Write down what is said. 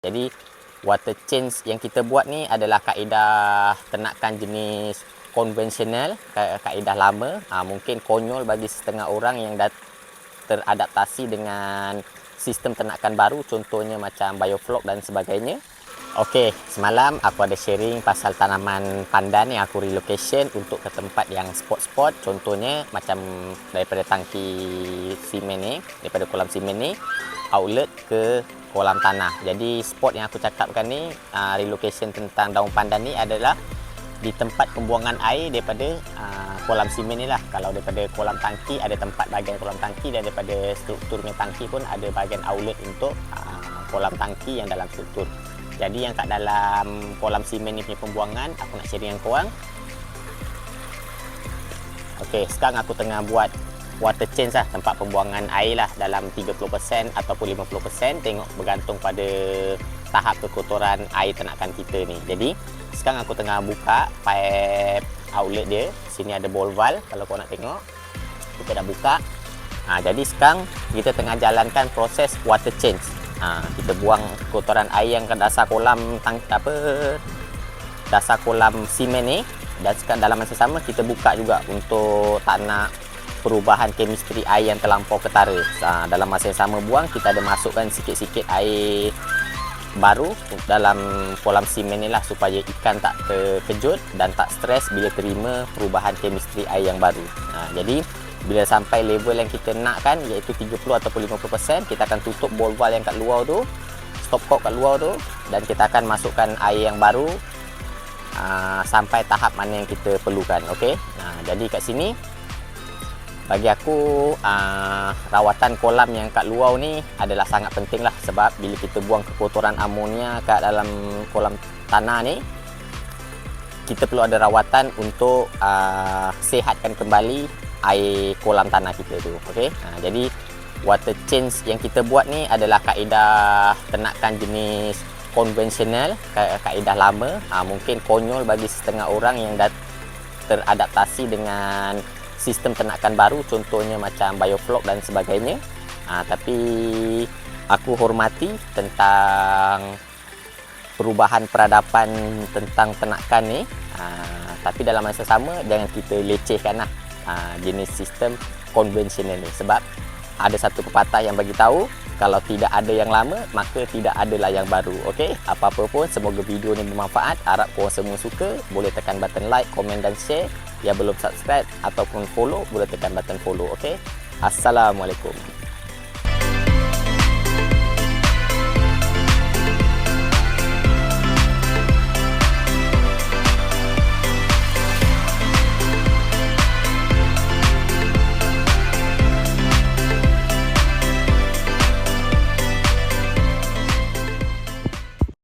Jadi water change yang kita buat ni adalah kaedah ternakan jenis konvensional, kaedah lama. Mungkin konyol bagi setengah orang yang dah teradaptasi dengan sistem ternakan baru, contohnya macam biofloc dan sebagainya. Okey, semalam aku ada sharing pasal tanaman pandan yang aku relocation untuk ke tempat yang spot-spot, contohnya macam daripada tangki simen ni, daripada kolam simen ni outlet ke kolam tanah. Jadi spot yang aku cakapkan ni, relocation tentang daun pandan ni adalah di tempat pembuangan air daripada kolam simen ni lah. Kalau daripada kolam tangki ada tempat bahagian kolam tangki, dan daripada strukturnya tangki pun ada bahagian outlet untuk kolam tangki yang dalam struktur. Jadi yang kat dalam kolam simen ni punya pembuangan aku nak sharing dengan korang. Okey, sekarang aku tengah buat water change lah, tempat pembuangan air lah, dalam 30% ataupun 50%, tengok bergantung pada tahap kekotoran air ternakan kita ni. Jadi sekarang aku tengah buka pipe outlet dia. Sini ada ball valve, kalau kau nak tengok kita dah buka. Jadi sekarang kita tengah jalankan proses water change. Kita buang kotoran air yang ke dasar kolam dasar kolam simen ni, dan sekarang dalam masa sama kita buka juga untuk tak nak perubahan kemistri air yang terlampau ketara. Dalam masa yang sama buang, kita ada masukkan sikit-sikit air baru dalam kolam simen ni lah, supaya ikan tak terkejut dan tak stres bila terima perubahan kemistri air yang baru. Jadi bila sampai level yang kita nakkan, iaitu 30 ataupun 50%, kita akan tutup ball valve yang kat luar tu, stop cock kat luar tu, dan kita akan masukkan air yang baru sampai tahap mana yang kita perlukan. Okey. Jadi kat sini bagi aku rawatan kolam yang kat luar ni adalah sangat penting lah, sebab bila kita buang kekotoran amonia kat dalam kolam tanah ni, kita perlu ada rawatan untuk sihatkan kembali air kolam tanah kita tu. Okey. Jadi water change yang kita buat ni adalah kaedah ternakan jenis konvensional, kaedah lama. Mungkin konyol bagi setengah orang yang dah teradaptasi dengan sistem ternakan baru, contohnya macam biofloc dan sebagainya. Tapi aku hormati tentang perubahan peradaban tentang ternakan ni. Tapi dalam masa sama jangan kita lecehkan lah jenis sistem konvensional ni, sebab ada satu pepatah yang bagi tahu, kalau tidak ada yang lama maka tidak adalah yang baru. Okey, apa-apa pun, semoga video ni bermanfaat. Harap korang semua suka. Boleh tekan button like, komen dan share. Yang belum subscribe ataupun follow, boleh tekan button follow. Okey, Assalamualaikum.